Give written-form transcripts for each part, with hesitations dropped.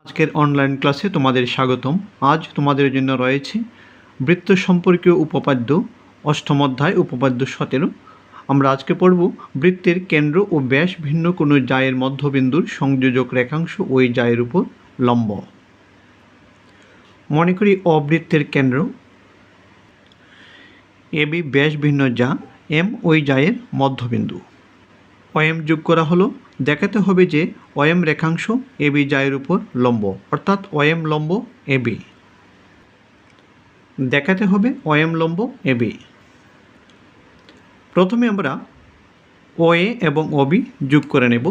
আজকের অনলাইন ক্লাসে তোমাদের স্বাগতম। আজ তোমাদের জন্য রয়েছে বৃত্ত সম্পর্কীয় উপপাদ্য অষ্টম অধ্যায় উপপাদ্য 17। আমরা আজকে পড়ব বৃত্তের কেন্দ্র ও ব্যাস ভিন্ন কোনো জায়ের মধ্যবিন্দুর সংযোজক রেখাংশ ওই জায়ের উপর লম্ব। মনে করি অবৃত্তের কেন্দ্র এবি ব্যাস ভিন্ন যা এম ওই জায়ের মধ্যবিন্দু। ওএম যোগ করা হলো। দেখাতে হবে যে ওএম রেখাংশ এবি জায়ের উপর লম্ব, অর্থাৎ ওএম লম্ব এবি। দেখাতে হবে ওএম লম্ব এবি। প্রথমে আমরা ওএ এবং ওবি যোগ করে নেব।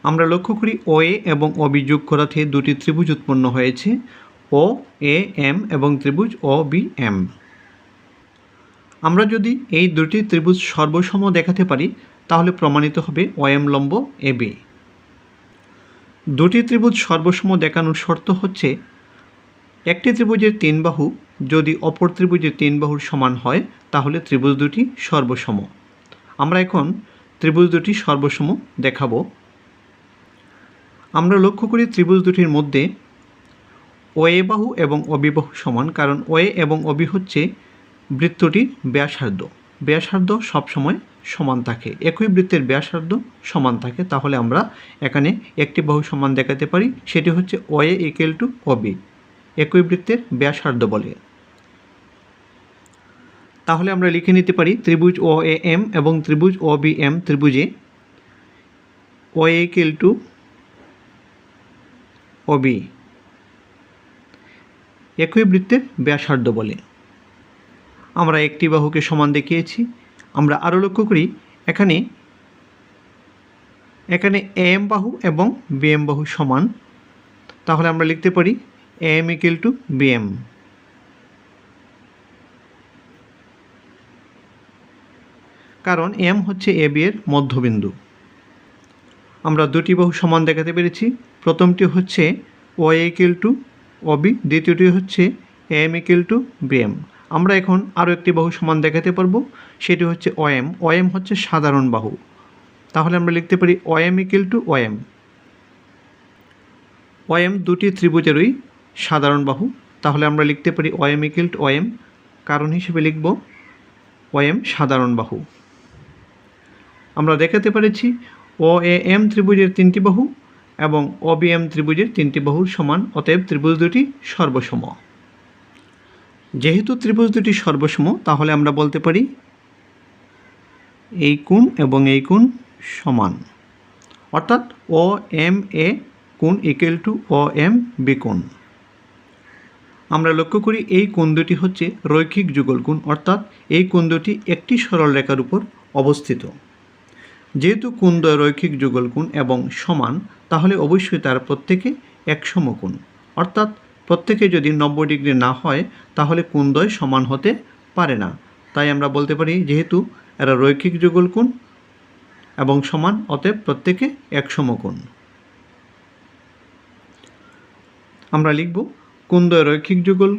আমরা লক্ষ্য করি ওএ এবং ওবি যোগ করাতে দুটি ত্রিভুজ উৎপন্ন হয়েছে, ও এ এম এবং ত্রিভুজ ও বি এম। আমরা যদি এই দুটি ত্রিভুজ সর্বসম দেখাতে পারি তাহলে প্রমাণিত হবে ওএম লম্ব এবি। দুটি ত্রিভুজ সর্বসম দেখানোর শর্ত হচ্ছে একটি ত্রিভুজের তিন বাহু যদি অপর ত্রিভুজের তিন বাহুর সমান হয় তাহলে ত্রিভুজ দুটি সর্বসম। আমরা এখন ত্রিভুজ দুটি সর্বসম দেখাবো। আমরা লক্ষ্য করি ত্রিভুজ দুটির মধ্যে ওএ বাহু এবং ওবি বাহু সমান, কারণ ওএ এবং ওবি হচ্ছে বৃত্তটির ব্যাসার্ধ। ব্যাসার্ধ সবসময় সমান থাকে, একই বৃত্তের ব্যাসার্ধ সমান থাকে। তাহলে আমরা এখানে একটি বাহু সমান দেখাতে পারি, সেটি হচ্ছে ওএ ইকুয়াল টু ওবি, একই বৃত্তের ব্যাসার্ধ বলে। তাহলে আমরা লিখে নিতে পারি ত্রিভুজ ও এ এম এবং ত্রিভুজ ও বি এম ত্রিভুজে ওএ ইকুয়াল টু ওবি একই বৃত্তের ব্যাসার্ধ বলে। আমরা একটি বাহুকে সমান দেখিয়েছি। আমরা আরও লক্ষ্য করি এখানে এম বাহু এবং বিএম বাহু সমান। তাহলে আমরা লিখতে পারি এম ইকুয়াল টু বিএম। কারণ এম হচ্ছে এ বি এর মধ্যবিন্দু। আমরা দুটি বাহু সমান দেখাতে পেরেছি। প্রথমটি হচ্ছে ও ইকুয়াল টু ওবি, দ্বিতীয়টি হচ্ছে এম ইকুয়াল টু বিএম। আমরা এখন আরও একটি বাহু সমান দেখাতে পারবো, সেটি হচ্ছে ওএম। ওএম হচ্ছে সাধারণ বাহু। তাহলে আমরা লিখতে পারি OM equal to OM. OM দুটি ত্রিভুজেরই সাধারণ বাহু। তাহলে আমরা লিখতে পারি ওএম ইকুয়াল টু ওএম। কারণ হিসেবে লিখব ওএম সাধারণ বাহু। আমরা দেখাতে পেরেছি ও এ এম ত্রিভুজের তিনটি বাহু এবং ও বি এম ত্রিভুজের তিনটি বাহুর সমান, অতএব ত্রিভুজ দুটি সর্বসম। যেহেতু ত্রিভুজ দুটি সর্বসম তাহলে আমরা বলতে পারি এই কোণ এবং এই কোণ সমান, অর্থাৎ ও এম এ কোণ equal to O M B কোণ। আমরা লক্ষ্য করি এই কোণ দুটি হচ্ছে রৈখিক যুগল কোণ, অর্থাৎ এই কোণ দুটি একটি সরল রেখার উপর অবস্থিত। যেহেতু কোণদ্বয় রৈখিক যুগল কোণ এবং সমান, তাহলে অবশ্যই তার প্রত্যেকে এক সমকোণ, অর্থাৎ প্রত্যেকে যদি 90 ডিগ্রি না হয় তাহলে কোণদ্বয় সমান হতে পারে না। তাই আমরা বলতে পারি যেহেতু এরা রৈখিক যুগল কোণ এবং সমান, অতএব প্রত্যেকে এক সমকোণ। আমরা লিখব কোণদ্বয় রৈখিক যুগল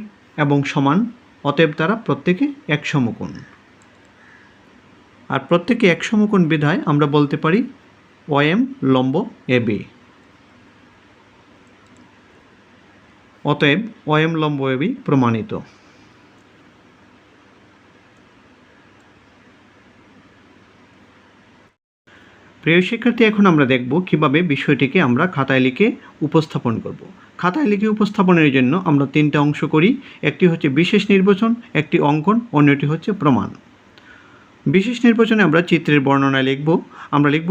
এবং সমান, অতএব তারা প্রত্যেকে এক সমকোণ। আর প্রত্যেকে এক সমকোণ বিধায় আমরা বলতে পারি ওএম লম্ব এবি। অতএব ওএম লম্ব এবি প্রমাণিত। প্রিয় শিক্ষার্থী, এখন আমরা দেখব কিভাবে বিষয়টিকে আমরা খাতায় লিখে উপস্থাপন করব। খাতায় লিখে উপস্থাপনের জন্য আমরা তিনটা অংশ করি। একটি হচ্ছে বিশেষ নির্বাচন, একটি অঙ্কন, অন্যটি হচ্ছে প্রমাণ। বিশেষ নির্বাচনে আমরা চিত্রের বর্ণনা লিখব। আমরা লিখব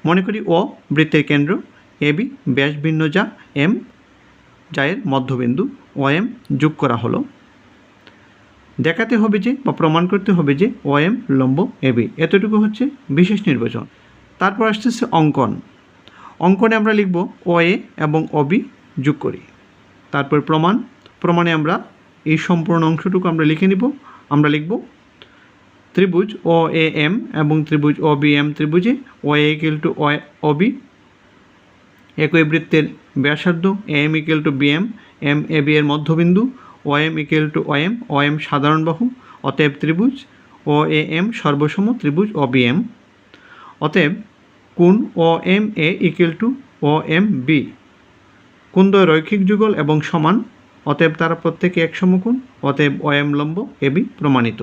মনে করি ও বৃত্তের কেন্দ্র, এবি ব্যাস ভিন্ন যা এম জায়ের মধ্যবিন্দু, ওএম যোগ করা হলো। দেখাতে হবে যে বা প্রমাণ করতে হবে যে ওএম লম্ব এবি। এতটুকু হচ্ছে বিশেষ নির্বাচন। তারপর আসতেছে অঙ্কন। অঙ্কনে আমরা লিখব ওএ এবং ওবি যোগ করি। তারপর প্রমাণে আমরা এই সম্পূর্ণ অংশটুকু আমরা লিখে নিব। আমরা লিখব ত্রিভুজ ও এ এম এবং ত্রিভুজ ও বি এম ত্রিভুজে ওএ ইকুয়াল টু ওবি একই বৃত্তের ব্যাসার্ধ, M equal to BM, M A B এর মধ্যবিন্দু, OM equal to OM, OM সাধারণ বাহু, অতএব ত্রিভুজ ও এ এম সর্বসম ত্রিভুজ ও বি এম। অতএব কোণ O M A equal to O M B কোণদ্বয় রৈখিক যুগল এবং সমান, অতএব তারা প্রত্যেকে এক সমকোণ, অতএব অয়ম লম্ব এবি প্রমাণিত।